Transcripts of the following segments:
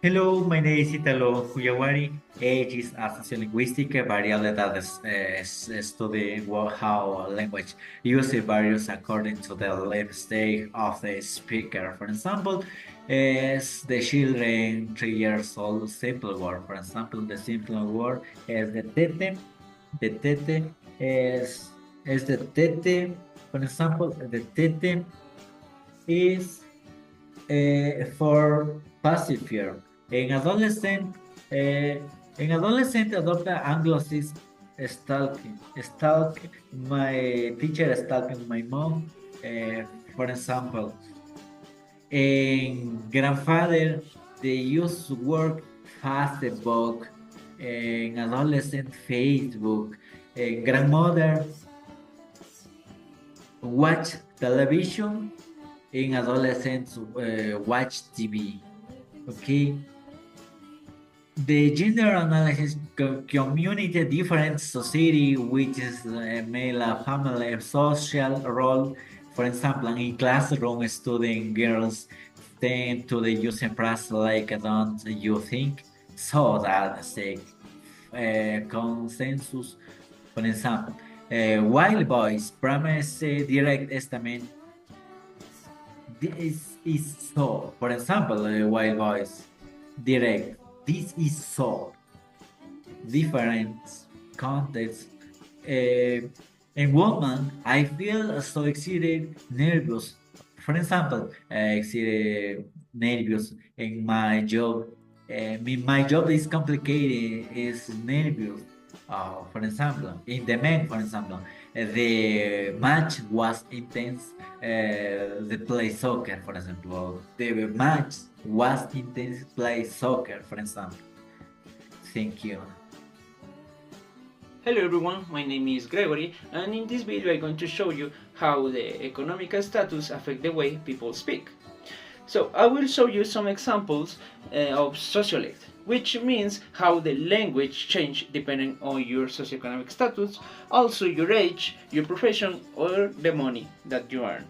Hello, my name is Italo Kuyawari. Age is a sociolinguistic variable that study how a language uses varies according to the life stage of the speaker. For example, is the children 3 years old simple word. For example, the simple word is the tete. The tete is the tete. For example, the tete is for pacifier. En adolescent, en adolescent adopta anglosis stalking. Stalk my teacher stalking my mom. For example, en grandfather, they use to work Facebook. En adolescent, Facebook. En grandmother, watch television. In adolescents, watch TV. Okay. The gender analysis community different society, which is male family social role. For example, in classroom, student girls tend to the using press like don't you think so that say consensus. For example, while boys promise direct estimate. This is so. For example, while boys direct. This is so different context. In woman, I feel so excited, nervous. For example, excited, nervous in my job. My job is complicated, is nervous. For example, in the men, for example, the match was intense. The play soccer, for example, the match was intense. Play soccer, for example. Thank you. Hello everyone, my name is Gregory, and in this video I'm going to show you how the economic status affect the way people speak. So I will show you some examples of sociolect, which means how the language change depending on your socioeconomic status, also your age, your profession, or the money that you earn.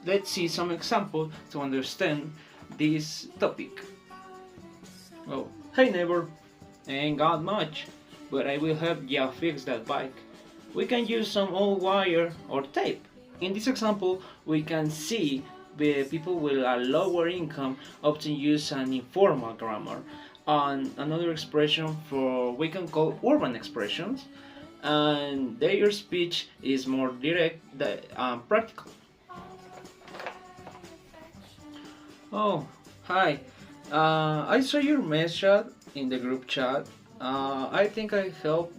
Let's see some examples to understand this topic. Oh, hey neighbor, ain't got much, but I will help you fix that bike. We can use some old wire or tape. In this example, we can see the people with a lower income often use an informal grammar, and another expression for we can call urban expressions, and their speech is more direct and practical. Oh, hi. I saw your message in the group chat. I think I help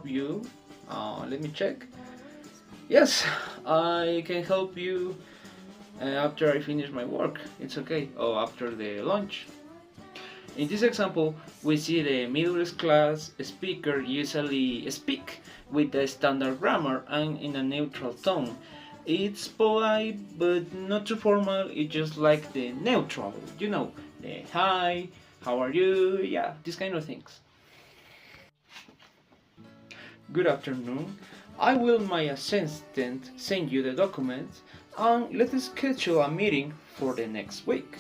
you. Let me check. Yes, I can help you after I finish my work. It's okay. Oh, after the lunch. In this example, we see the middle class speaker usually speak with the standard grammar and in a neutral tone. It's polite but not too formal, it's just like the neutral, the hi, how are you, yeah, these kind of things. Good afternoon. I will my assistant send you the documents and let's schedule a meeting for the next week.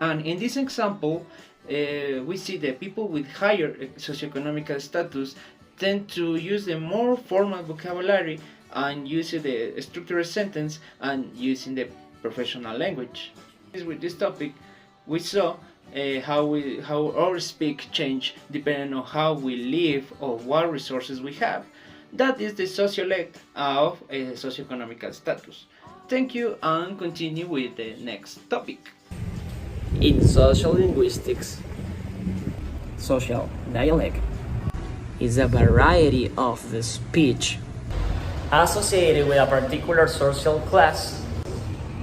And in this example, we see that people with higher socioeconomic status tend to use the more formal vocabulary and use the structured sentence and using the professional language. With this topic, we saw how our speak change depending on how we live or what resources we have. That is the sociolect of a socioeconomic status. Thank you and continue with the next topic. In social linguistics, social dialect is a variety of the speech associated with a particular social class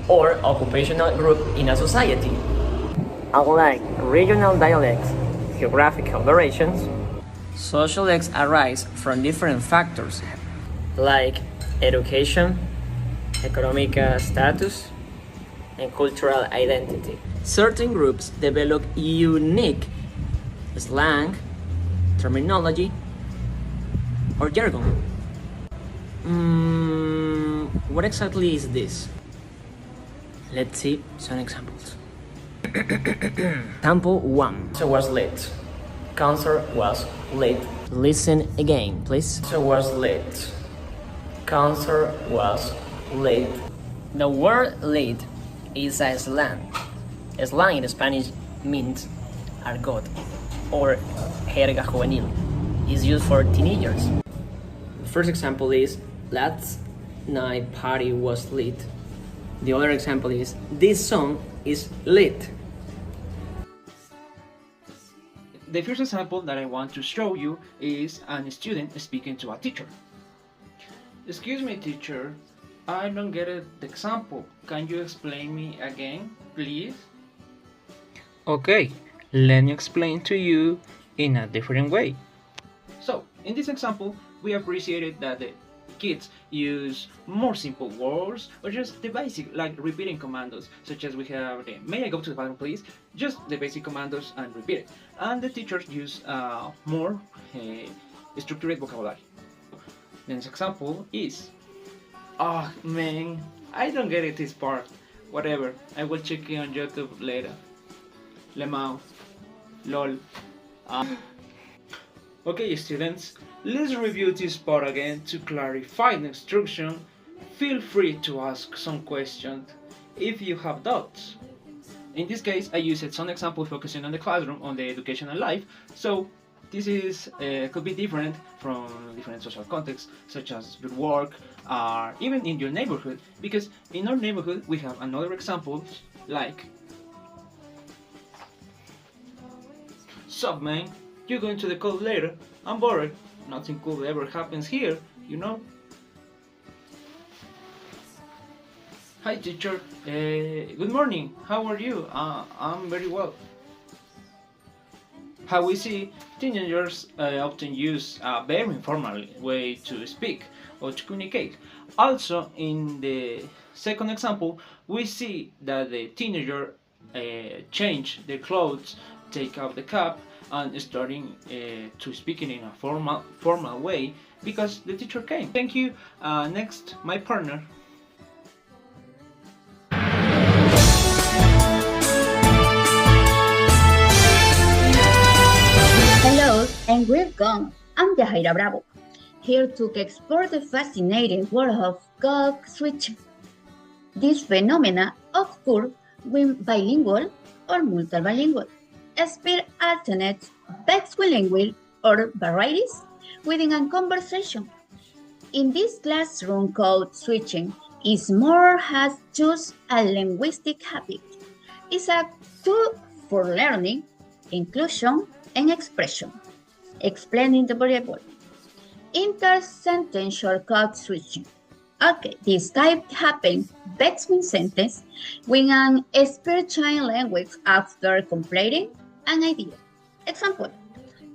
or occupational group in a society. Unlike regional dialects, geographical variations, sociolects arise from different factors like education, economic status, and cultural identity. Certain groups develop unique slang, terminology, or jargon. What exactly is this? Let's see some examples. Example 1. So was late. Concert was late. Listen again, please. So was late. Concert was late. The word late is a slang. Slang in Spanish means argot or jerga juvenil. It's used for teenagers. The first example is last night party was lit. The other example is this song is lit. The first example that I want to show you is a student speaking to a teacher. Excuse me, teacher, I don't get the example. Can you explain me again, please? Okay, let me explain to you in a different way. So, in this example, we appreciated that the kids use more simple words or just the basic, like repeating commandos, such as we have the "May I go to the bathroom, please?" Just the basic commandos and repeat it. And the teachers use more structured vocabulary. The next example is, oh man, I don't get it this part. Whatever, I will check it on YouTube later. Lemao, lol. Okay, students, let's review this part again to clarify the instruction. Feel free to ask some questions if you have doubts. In this case, I used some examples focusing on the classroom, on the educational life, so this is could be different from different social contexts, such as your work, or even in your neighborhood, because in our neighborhood we have another examples like, "Sup man, you're going to the college later? I'm bored. Nothing cool ever happens here, you know?" "Hi teacher, good morning, how are you? I'm very well." How we see, teenagers often use a very informal way to speak or to communicate. Also, in the second example, we see that the teenager change their clothes, take off the cap, and starting to speaking in a formal way because the teacher came. Thank you. Next, my partner. Hello and welcome. I'm Yahaira Bravo, here to explore the fascinating world of code switching. This phenomena occurs when bilingual or multilingual speed alternates bilingual or varieties within a conversation. In this classroom, code switching is more has just a linguistic habit. It's a tool for learning, inclusion, and expression. Explaining the variable. Intersentential code switching. Okay, this type happens between sentences when an speech change language after completing an idea. Example.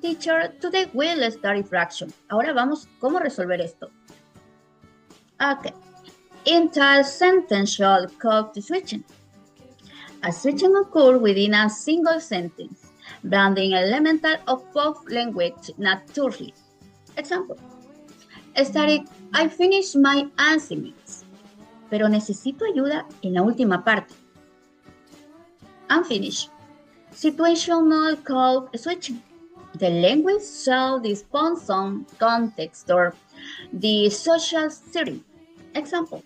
Teacher, today we'll study fraction. Ahora vamos, ¿cómo resolver esto? Okay. Intersentential code switching. A switching occurs within a single sentence, blending elemental of both language naturally. Example. Static, I finished my assignments, pero necesito ayuda en la última parte. Unfinished. Situational code switching. The language shall respond some context or the social setting. Example.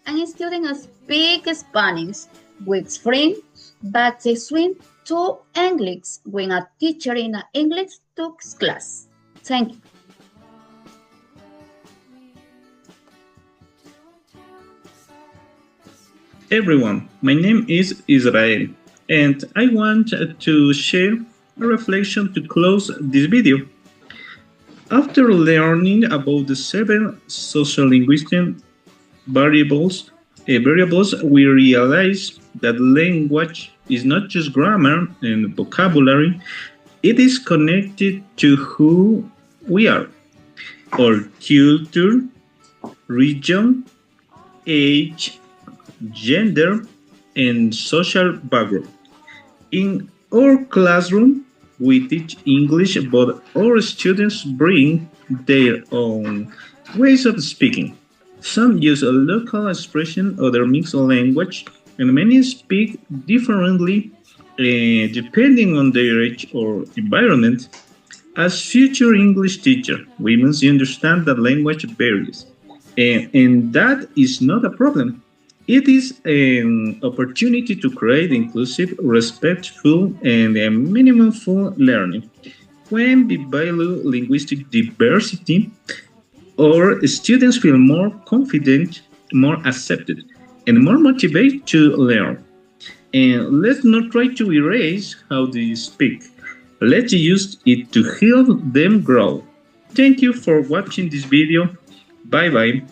An student speaks Spanish with friends, but they switch to English when a teacher in an English took class. Thank you. Everyone, my name is Israel, and I want to share a reflection to close this video. After learning about the 7 sociolinguistic variables, we realize that language is not just grammar and vocabulary, it is connected to who we are, our culture, region, age, gender, and social background. In our classroom, we teach English, but our students bring their own ways of speaking. Some use a local expression, others mix a language, and many speak differently depending on their age or environment. As future English teacher, we must understand that language varies, and that is not a problem. It is an opportunity to create inclusive, respectful, and meaningful learning. When we value linguistic diversity, our students feel more confident, more accepted, and more motivated to learn. And let's not try to erase how they speak. Let's use it to help them grow. Thank you for watching this video. Bye bye.